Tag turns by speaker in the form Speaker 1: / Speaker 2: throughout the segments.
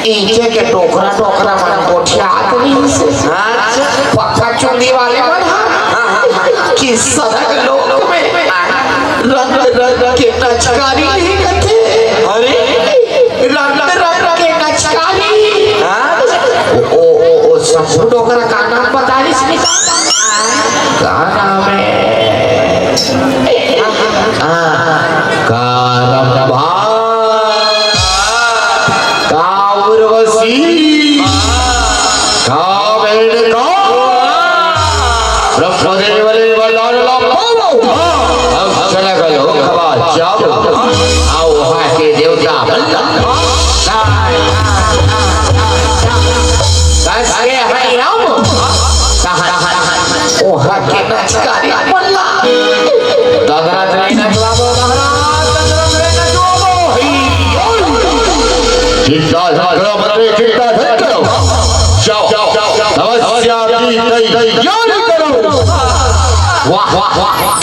Speaker 1: ईंचे के टोकरा टोकरा मन कोठिया आदमी से पक्का चुंदी वाले मन कि सदक लोक में रंग रंग के नचकारी नहीं करते। अरे रंग रंग के नचकारी ओ सब टोकरा का नाम बता इसमें का नाम है कारंबा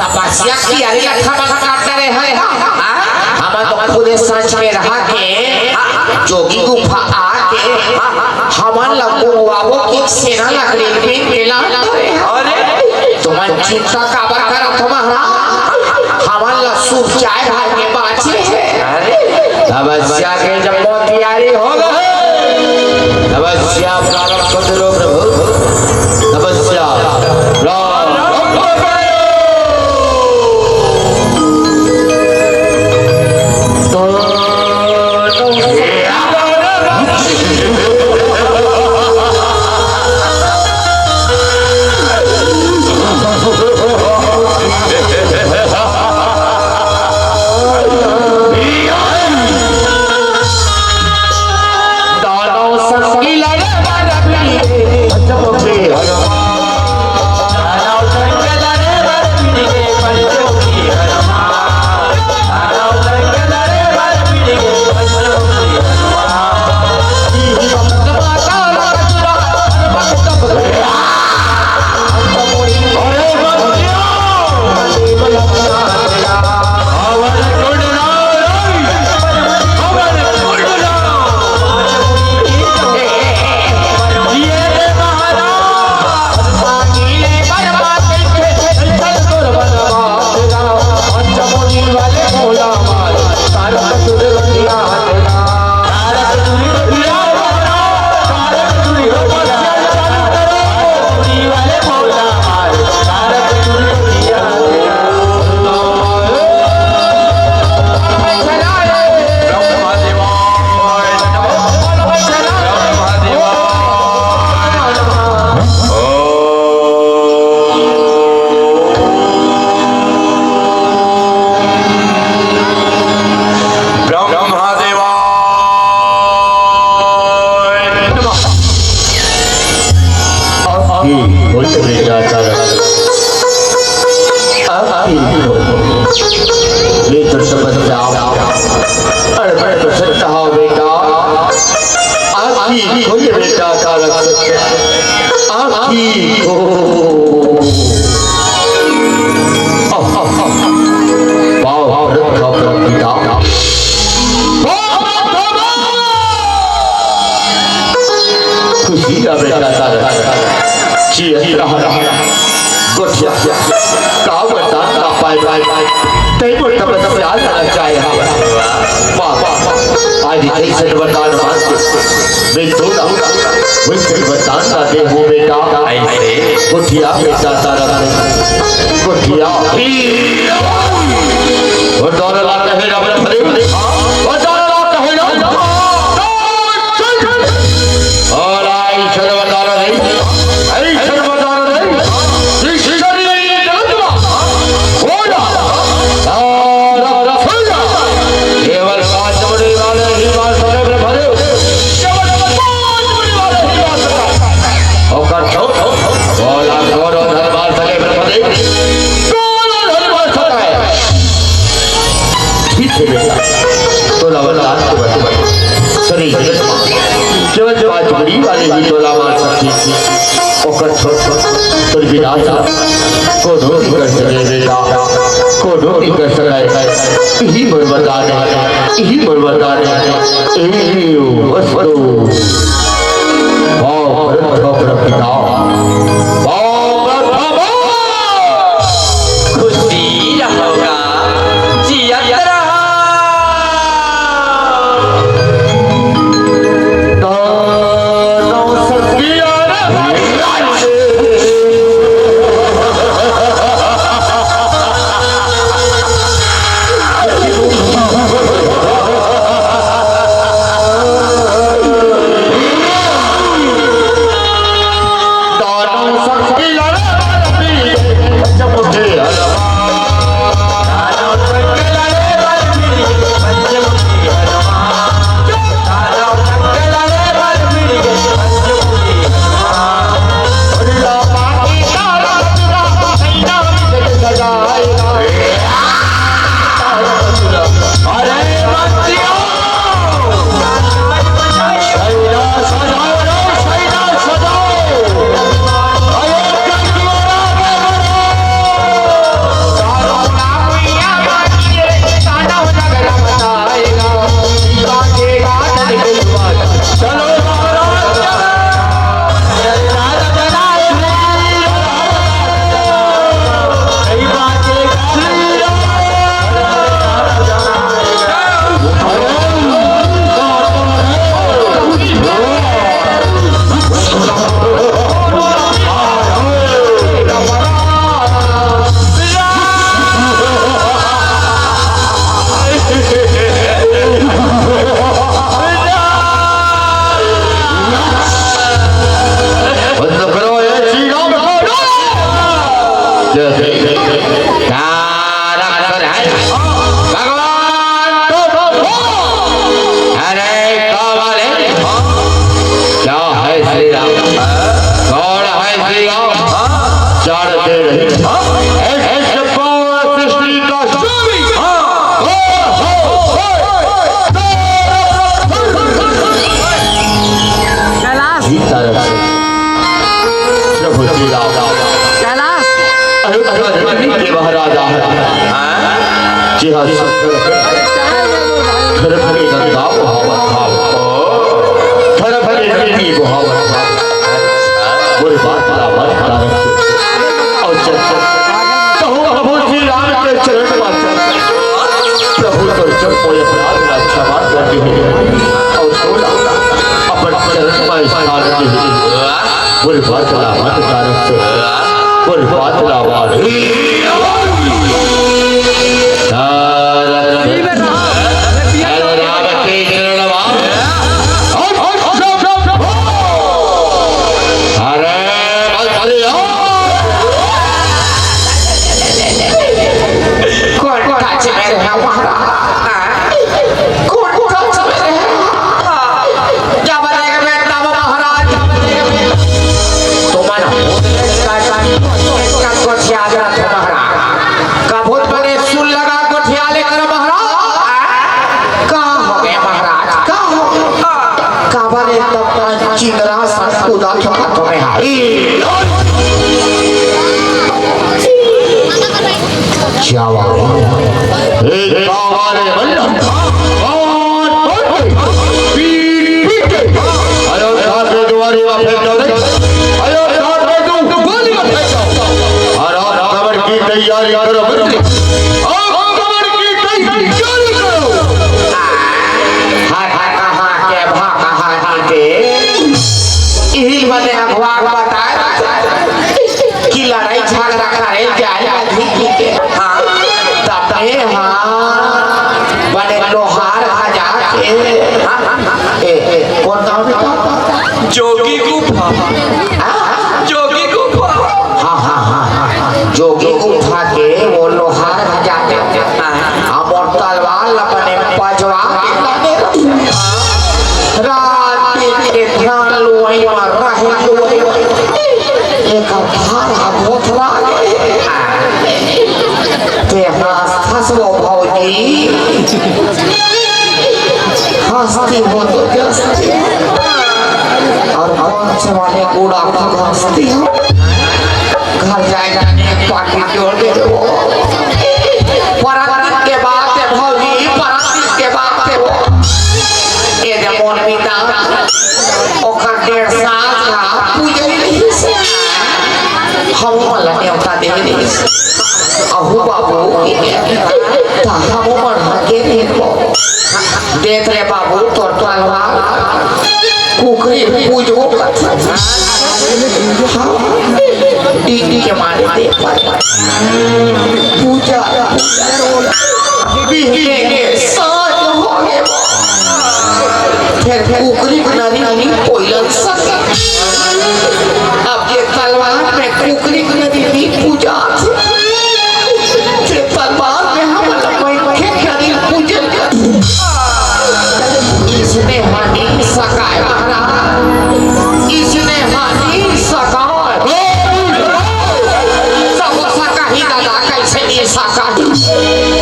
Speaker 1: तपस्या की अरे लखा काटते रहे हम तो पूरे सांच में रहा के जोगी गुफा आके हमन लगो बाबू की सेना लकड़ी पे मिला अरे तुम चिंता का बकर तुम्हारा हमन ला सूप चाय भाग के बाचे अरे तपस्या के जब बहुत तैयारी हो गए तपस्या प्रारंभ कर दो प्रभु तपस्या
Speaker 2: Yeah. आपकी होते बेटा आपकी ये तो समझ जाओ अरे बड़े प्रसन्न हो बेटा आपकी होते बेटा आपकी हो वाह वाह रखा पिता खुशी का बेटा जी रहा गोठिया का बता का पाई तई को तब तब याद आना चाहिए वाह आज कैसे वरदान मांग मैं तो ना वैसे वरदान ना दे हो बेटा ऐसे गोठिया बेटा तारा गोठिया वरदान ला कहे ना भले भले वरदान ला कहे ना और आई सर्वदान नहीं आई सर्वदान नहीं ईश्वरी जगतवा होया तारा रफला केवल पांच बड़े वाले ही बात करे भले केवल पांच बड़े वाले ही बात करे और छो बोला गोरो दरबार सके भले गोरो दरबार सके ठीक है बेटा तो लवला के बच्चे सरी केवल पांच बड़ी वाले ही तोला मार सकती ओकर छोट तो विनाश को रोक कर सके बेटा को रोक कर सके यही बरबाद है यही बरबाद है ए वस्तु वाह भरत का पिता वाह
Speaker 1: खुशी रहोगा जिया रहा
Speaker 2: महाराजा जी हाँ घर भरे गंगा बहावत भाव घर भरे नदी बहावत भाव बोल बात रावण तारक और चल कहूँ प्रभु श्री राम के चरण में प्रभु तो चल कोई अपराध ना क्षमा कर दी और थोड़ा अपन चरण में स्थान दी बोल बात रावण तारक बोल बात रावण जावा एक कावारे बंधन पीट अयो साथे दुआरी वा फेंक दो अयो साथे तू गोली में फेंक दो और कबर की तैयारी करो बंदी कबर की तैयारी करो
Speaker 1: हाथ कहाँ के भाग कहाँ के यही बने अखबार बताए कि लड़ाई झगड़ा करे जाए के हाँ तबे हाँ बने लोहार हजार के कौन नाम
Speaker 3: जोगी गुफा जोगी गुफा
Speaker 1: हाँ हाँ हाँ हाँ जोगी गुफा के वो लोहार हजार अमर तलवार अपने पजवा रात के ध्यान लोई मार रहे लोई एक भारा भोथरा ते हंसो भौजी हंसती हो तो जस्ती और कौन से वाले कूड़ा का हंसती हो घर जाएगा पार्टी जोड़ दे वो परात के बाद है भौजी परात के बाद है वो ये जमोन पिता ओखर 1.5 साल का पूजा नहीं से हम वाला नेवता दे नहीं अहू बाबू ता हम मन के देखो देख रे बाबू तोर तलवार कुकरी पूजो डी के मारे दे पूजा बिहने के साथ हो गए फिर कुकरी बनानी नहीं कोयला सका अब ये तलवार में कुकरी बनानी नहीं पूजा ये तलवार में हम लपट के करी पूजन इसने हानि सकाए महाराज इसने हानि सकाए सब सका ही दादा कैसे नहीं सका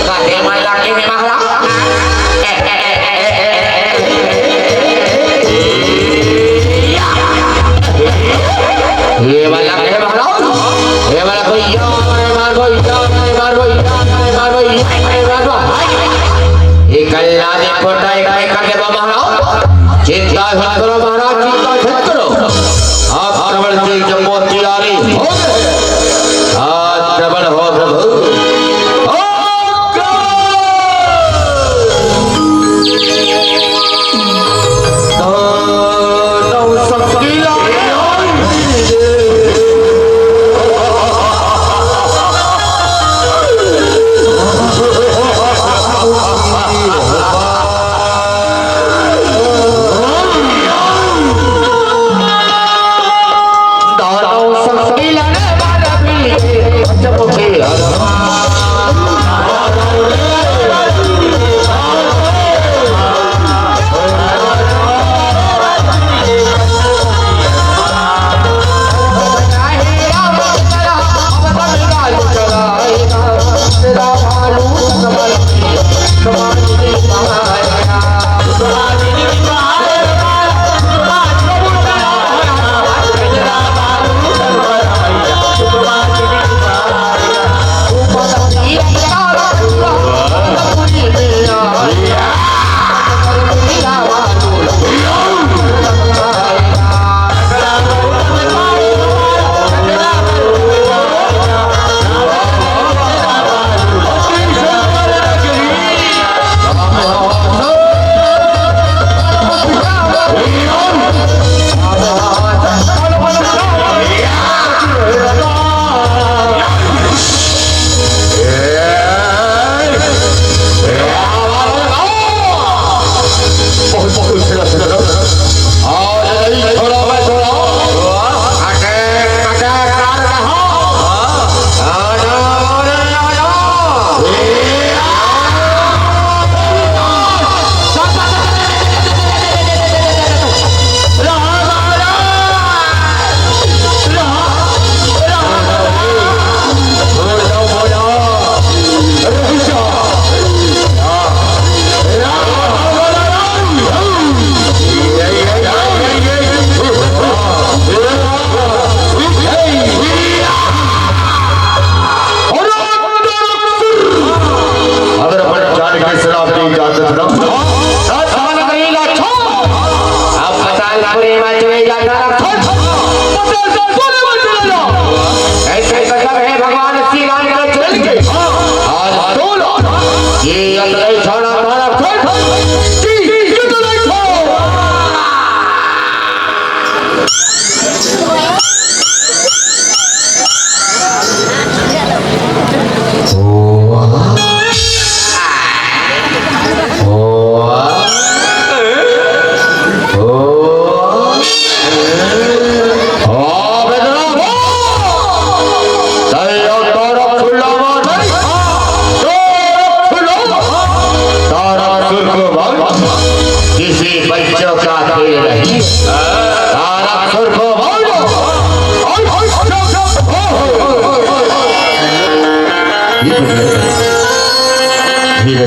Speaker 1: काटे माला के महाराज ये वाला के महाराज ये वाला भैया मार भैया मार भैया मार भैया मार ये कल्ला ने फोटा एक करके महाराज चिंता मत करो महाराज चिंता मत करो आप प्रबल से जम्मू तैयारी हो आज प्रबल हो प्रभु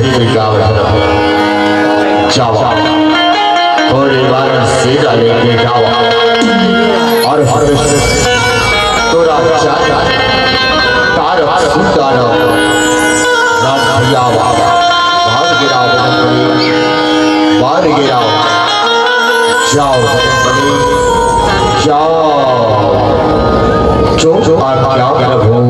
Speaker 2: खेत में गाँव जावा थोड़ी बार सीधा लेके जावा और हार्वेस्टर तोरा चाचा तार सुतार राम भैया बाबा बाहर गिराओ बाहर गिराओ जाओ जाओ जो क्या प्रभु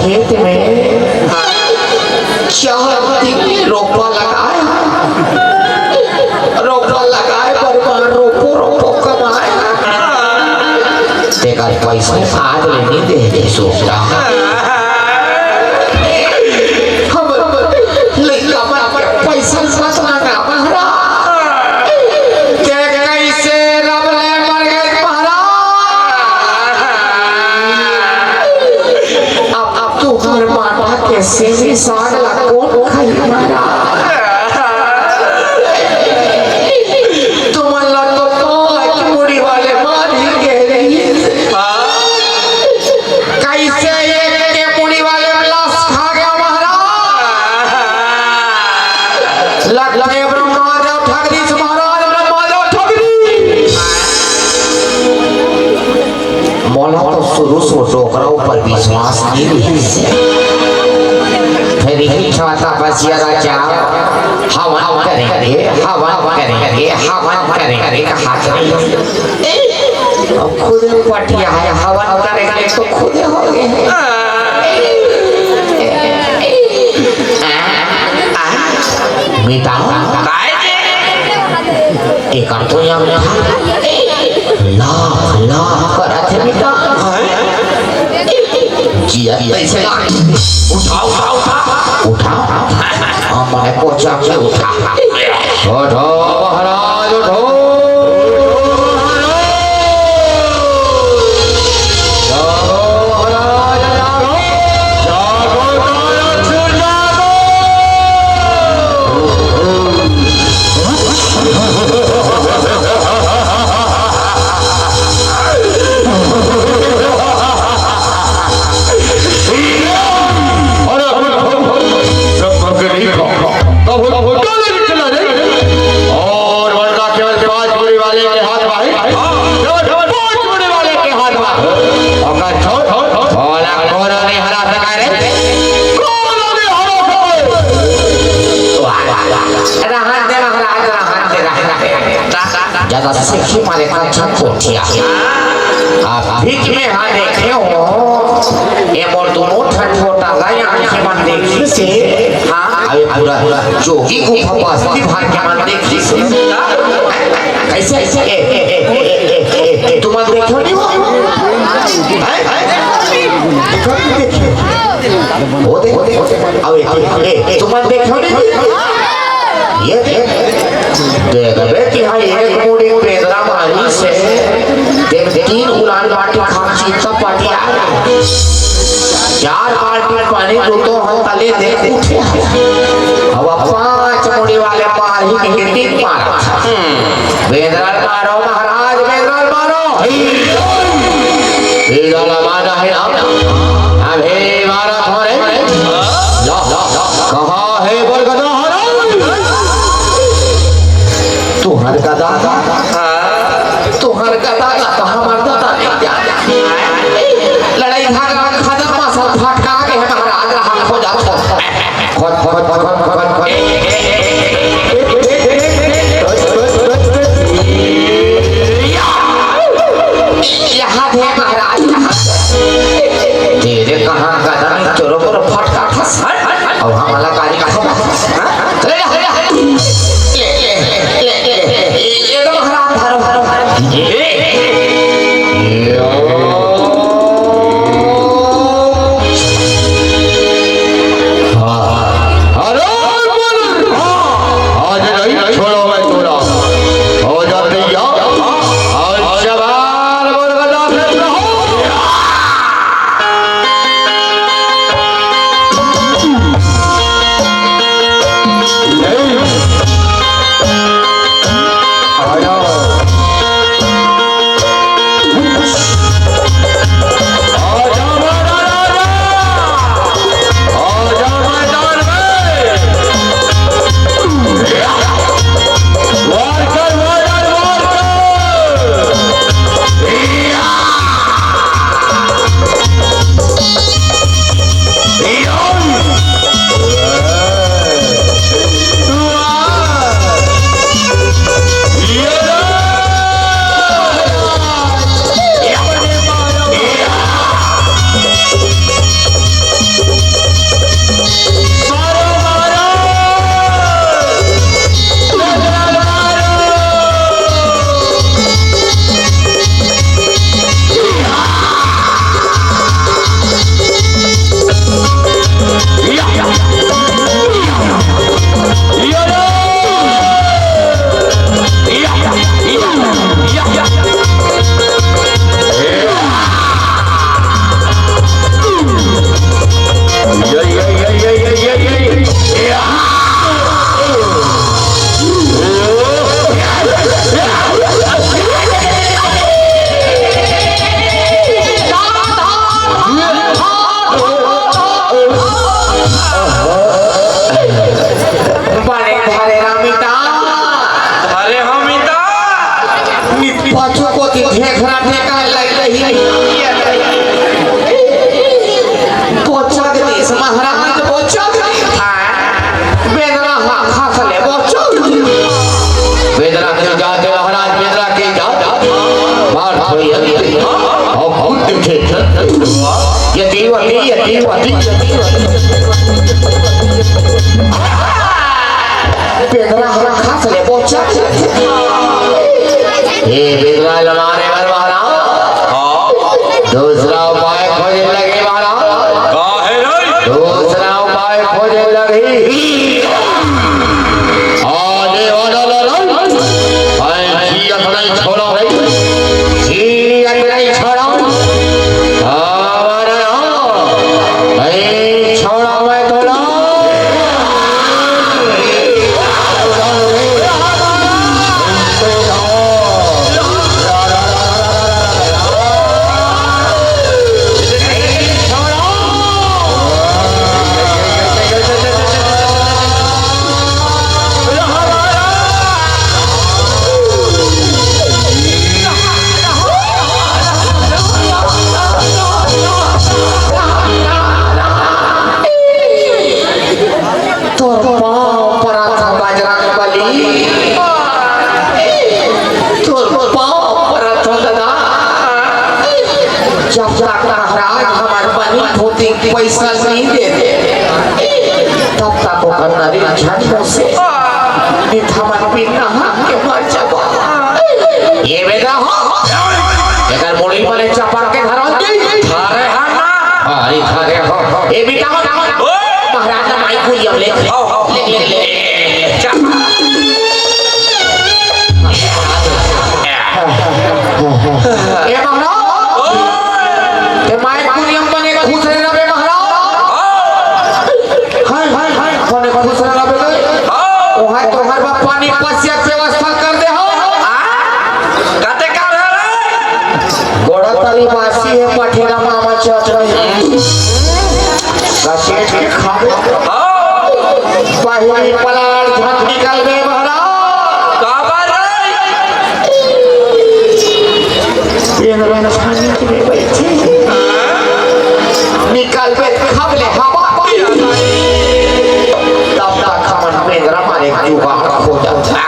Speaker 1: खेत में चाहती रोपा लगाए पर रोपो रोपो कमाए तेरा पैसा आज नहीं दे सोच रहा हम लड़का में पैसा मत मांगा महाराज के कैसे रब ले मर गए महाराज अब तू घर माता कैसे भी साग ला कौन खाई मारा तुम्हारा तो पांच मुड़ी वाले मारी के रही कैसे एक के मुड़ी वाले लाश खा गया महाराज लगे ब्रह्मादेव ठगदीश महाराज ब्रह्मादेव ठगदीश मौला तो शुरू से डोकराओं पर विश्वास नहीं फिर ही छाता बसिया राजा हवन करेंगे हवन करेंगे हाथ नहीं अब खुद पटिया है हवन करेंगे तो खुद हो गए बेटा एक तो यहाँ लाख करा थे बेटा जिया कैसे उठा हमारे पोचा के उठा महाराज उठो ज्यादा सिक्की मारे का कोठिया आप भीख में हाँ देखे हो ये मोर दोनों ठठोटा लाया आंखें मन देखी से हाँ अबे पूरा जोगी गुफा बस्ती भाग के मन देखी से कैसे ऐसे तुम देखो नहीं हो देखो अबे तुम देखो नहीं ये देख बेटी हाँ एक मुड़ी पेदरा मारी से देख 3 उलान बाटी खांची चपाटी आ 4 बाल्टी पानी को तो हम तले देख उठे अब 5 मुड़ी वाले मारी के 3 मारा पेदरा मारो महाराज पेदरा मारो पेदरा मारा है ना अबे मारा थोड़े कहाँ है बरगदा तुहर गदा कहाँ मरता था नहीं जाना लड़ाई भागा खत्म मसल फटका के है महाराज हाथ हो जाता खट यहाँ थे महाराज तेरे कहाँ गदा चोरों को फटका फंस और हमारा गाड़ी का बेदरा हमरा खास ले पहुंचा ये बेदरा लमाने पर वाला दूसरा उपाय खोजने लगे वाला दूसरा उपाय खोजने लगी आगे वाला जी नहीं छोड़ा भाई जी नहीं छोड़ा हमारा भाई छोड़ा मैं थोड़ा पैसा नहीं देते तब तक वो करना झटकों से निथामन पीना के मर जाओ ये बेटा हो अगर मुड़ी वाले चपड़ के घर आते थारे हां ना अरे थारे हो ये बेटा हो महाराज ना माइक को ले ले ये महाराज ये माइक को बनेगा दूसरे पानी पसियत व्यवस्था कर दे हो कते का गोड़ा तली मासी है पठेला मामा चट रही कसेट के खावे पहिली पलाड़ झट निकल गए बहरा काबर ये मैंने खाने के लिए बैठी निकल पे खावले हवा तब तक खमन में रमाने जुगा हो जाता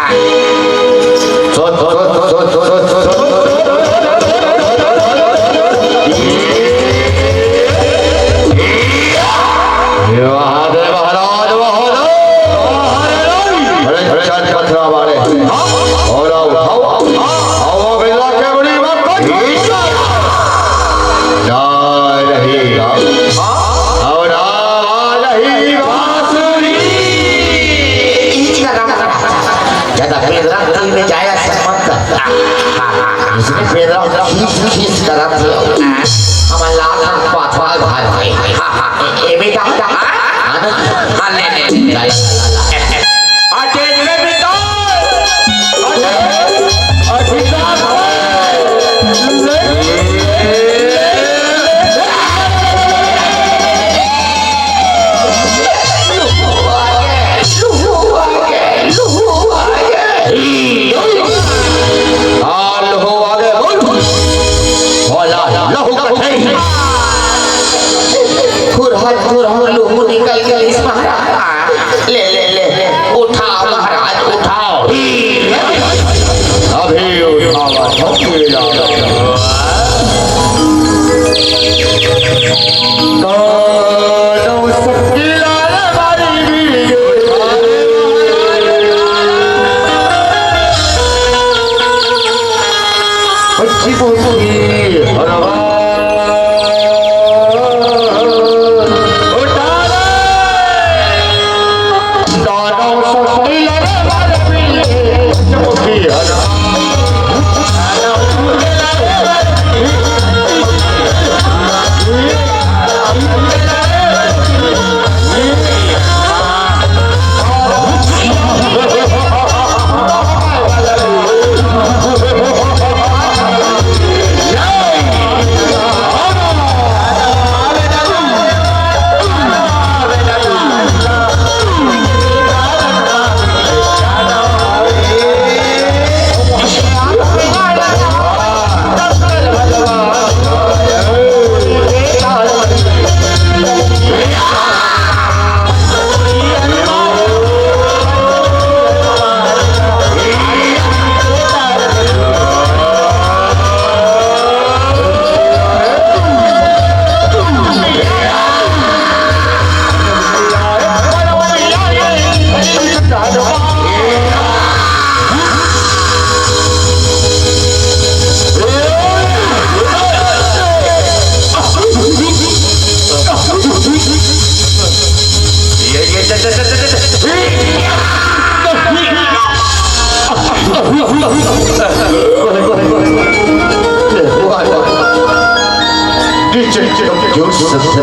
Speaker 2: जो सत्य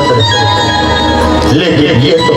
Speaker 2: लेकिन ये तो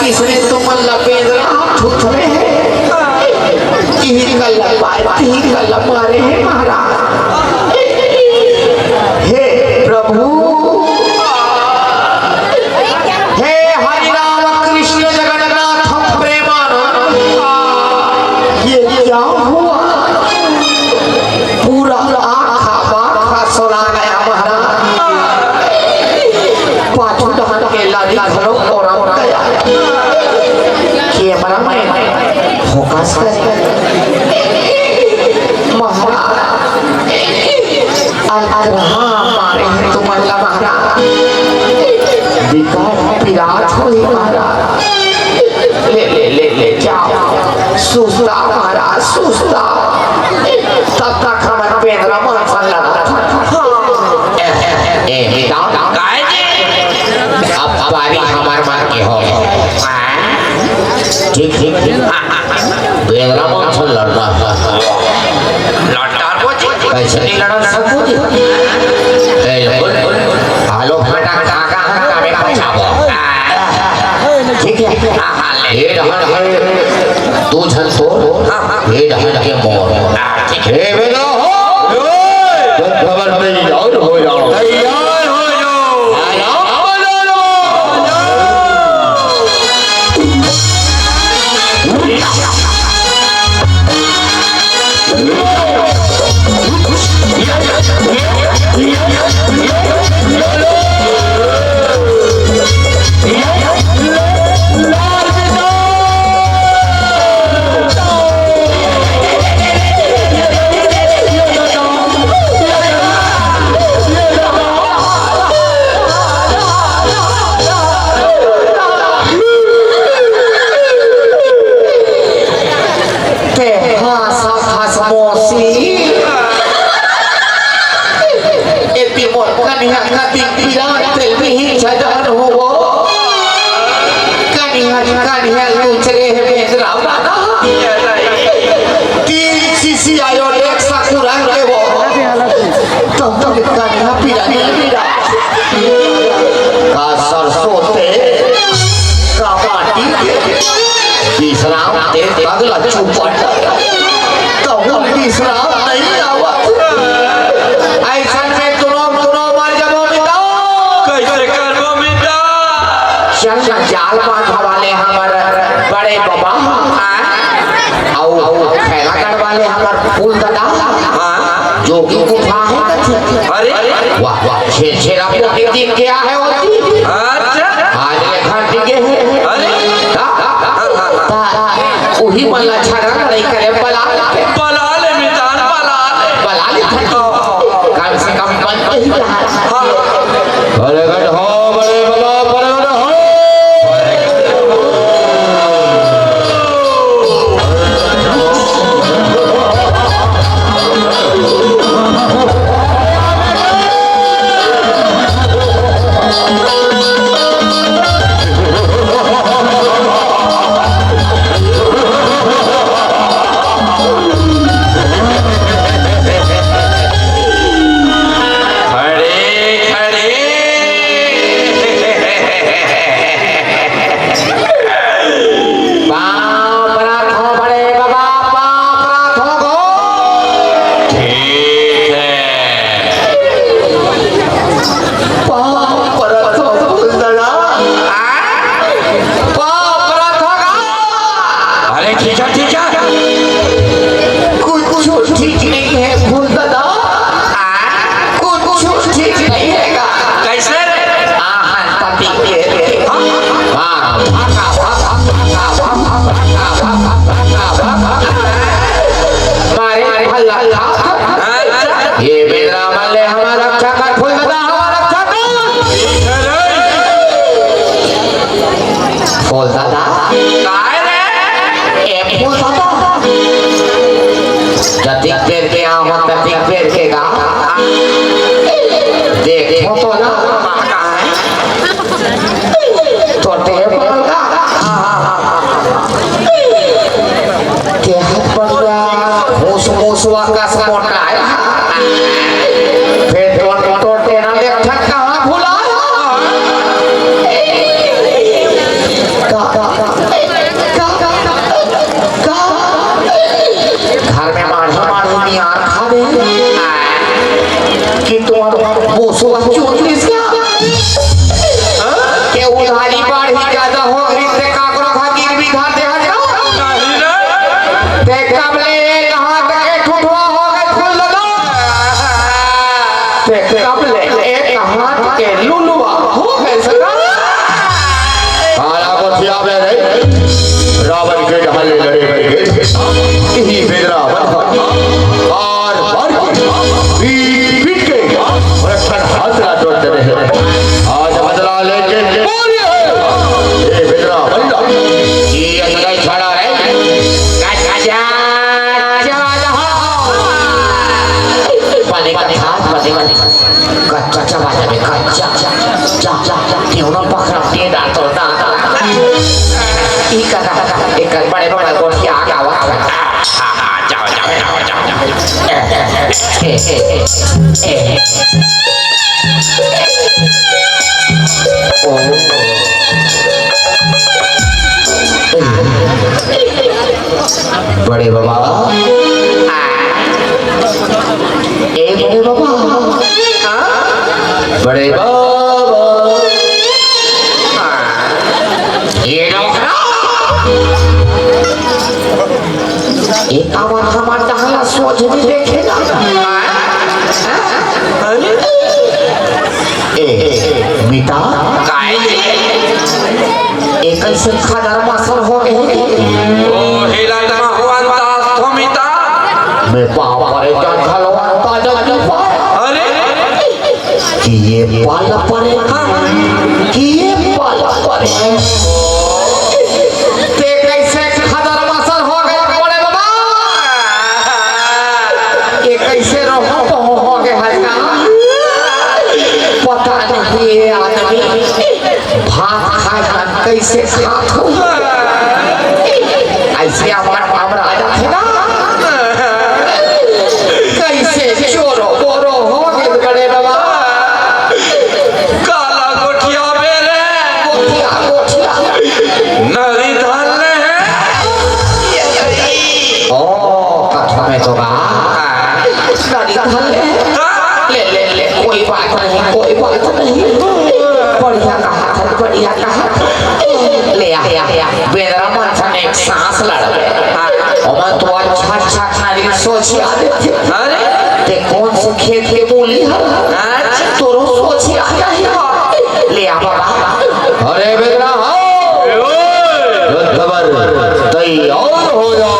Speaker 1: किसने तुम लपेट थुथरे मारे हैं महाराज। हे प्रभु, हे हरि राम कृष्ण जगन्नाथ प्रेमानंद, ये क्या हुआ? पूरा आखा सुना गया महाराज। पाछू डहान के लाली घरों और फोकस मारे हैं तुम अल्लाह महाराज। विकार विराट हो महाराज। ले ले ले ले जाओ सुस्ता महाराज सुस्ता। तब तक हमारे पेंद्रा मन फल अब बारी हमारे मार के हो। ठीक ठीक बेदरा मन फल लड़ना लड़ार को कैसे नहीं लड़ा लड़ा को हालो फटा काका कामे पछाबो। ठीक है ये ढहन तू झन तो ये ढहन के मोर। ठीक है बेलो हो खबर नहीं जाओ हो जाओ तैयार हो जाओ। जाल बांधा वाले हमारे बड़े बाबा और खैरागढ़ वाले हमारे फूल दादा जो की गुफा है। अरे वाह वाह छेरा दिन क्या है आज लेखा टिके है। अरे वही मल्ला छाड़ा नहीं करे बला ले मितान बला ले कम से कम बन ही रहा।
Speaker 2: बड़े गढ़ हो बड़े बाबा बड़े गढ़ हो।
Speaker 1: बुसवा का मोटा है फिर तो तेरा लेखा कहाँ भुला घर में माढ़ी नियार खा दे कि तुम बुसवा चोटलिस के उधारी बाढ़ी ज्यादा हो रिश्ते काकरो खातिर भी धार दे जाओ ते कबले कहां तक ठुठवा हो गए फूल लगा ते कबले एक हाथ के लुलुआ हो गए सका
Speaker 2: आला को थियावे रे रावण के ढाले लड़े गए यही बेदरावन और मर पीट पीट के और हाथ जोड़ते रहे आज बदला लेके ये बेदरावन
Speaker 1: ये असली छड़ा है गजा पानी का हाथ बने कच्चा चबाने में कच्चा जा क्यों ना पकड़ा के डांटो एक बड़े बड़े गोटी आगे आवा जाओ बड़े बाबा बड़े बाबा बड़े बाबा ये आवाज हमार दहला सोच भी देखेगा बेटा एक ऐसे खादर मासर हो गए
Speaker 3: ओ हिला महवान दास थमिता
Speaker 1: मैं पापा रे जान खलवान ताजा जुफा
Speaker 3: अरे
Speaker 1: कि ये पाला परे कि ये पाला परे ते कैसे खादर मासर हो गए बड़े बाबा ये कैसे रहो हो गए हल्का पता नहीं ये आदमी भात खाए कैसे खात हो ऐसे हमारे मामला आ जाते ना कैसे चोरो बोरो हो गए बड़े बाबा
Speaker 3: काला गोठिया बेरे
Speaker 1: गोठिया
Speaker 3: नरी धाने
Speaker 1: ओ कथा में तो नदी ले कोई बात नहीं बढ़िया कहा ले आ बेदरा मन से एक सांस लड़ गए और मैं तो अच्छा नारी सोची आ देते
Speaker 3: अरे
Speaker 1: ते कौन से खेत के मूली है तो सोची आ जाए ले आ बाबा
Speaker 2: अरे बेदरा आओ खबर तैयार हो जाओ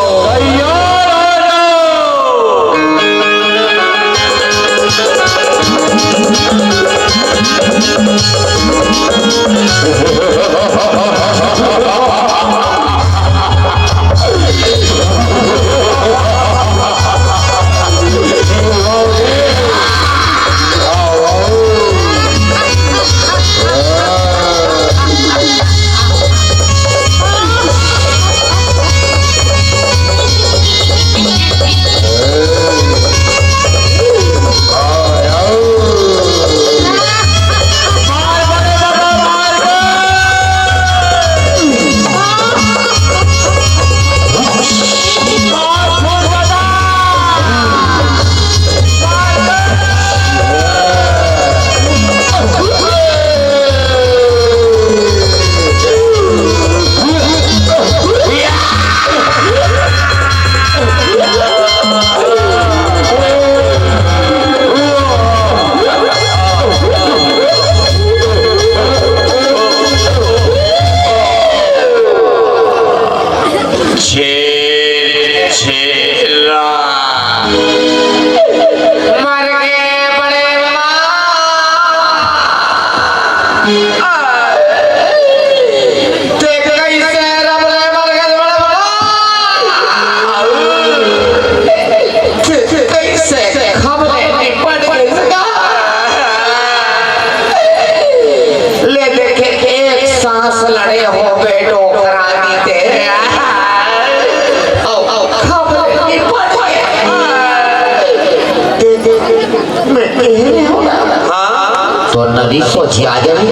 Speaker 1: नदी सोचिया जाए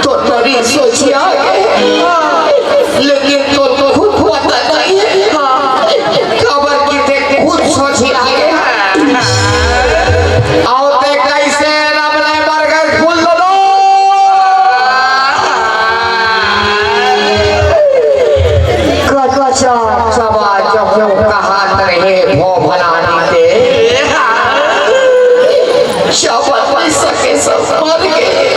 Speaker 1: तो नदी सोचिया लेकिन तो खुद पता नहीं है खबर की थे खुद सोचिया आओ ते कैसे राम ने मर गए फूल लो कचा सवा जब कहा रहे भो भला दे शबद में सके सब मर गए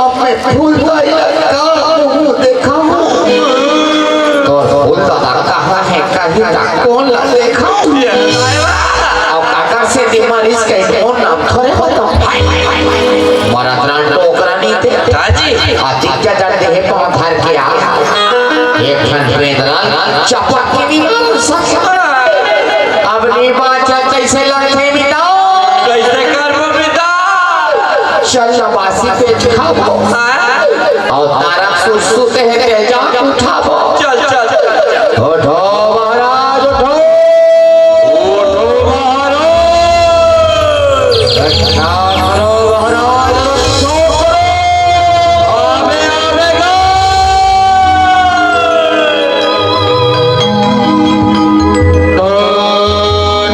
Speaker 1: अपने फूल भाई का मुंह देखा तो फूल दादा कहाँ है कहीं ना कौन ला देखा अब काका से दिमारिस के कौन नाम थोड़े बताओ मराठा टोकरा नहीं थे
Speaker 3: ताजी
Speaker 1: आतिक्य जाते हैं कौन धार किया एक क्षण वेदना चपकी भी सके अब नहीं बाचा कैसे लड़ते बिताओ
Speaker 3: कैसे कर्म पिता
Speaker 1: चल बासी पे खाओ और तारा सुसुते हैं तेजा उठाओ
Speaker 3: चल चल चल
Speaker 1: उठो महाराज उठो
Speaker 3: उठो महाराज
Speaker 1: रक्षा करो महाराज रक्षा करो
Speaker 3: आवे आवेगा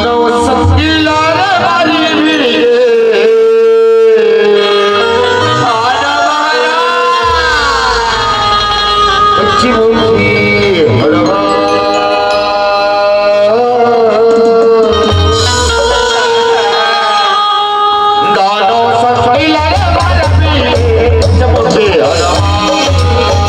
Speaker 2: नो सच्ची लाल वाली भी आजा महाराज अच्छी बोली हरवा गानो सच्ची लाल वाली भी चमके हरवा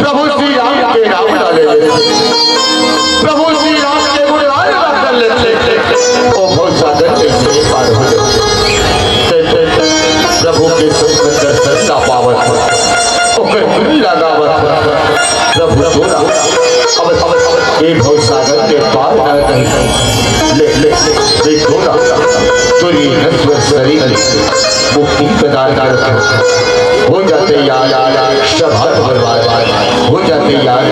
Speaker 2: प्रभु श्री राम के नाम डाले प्रभु श्री राम के गुणगान कर लेते ओ बहुत साधन कैसे पार हो प्रभु के सुंदर सत्ता पावन लगावत प्रभु थोड़ा अब ये बहुत साधन के पार न कहीं ले ले देखो ना तुरी नश्वर शरीर मुक्ति प्रदान करते हो जाते याद शब्द बर्बाद हो जाते याद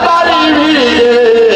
Speaker 2: बारी भी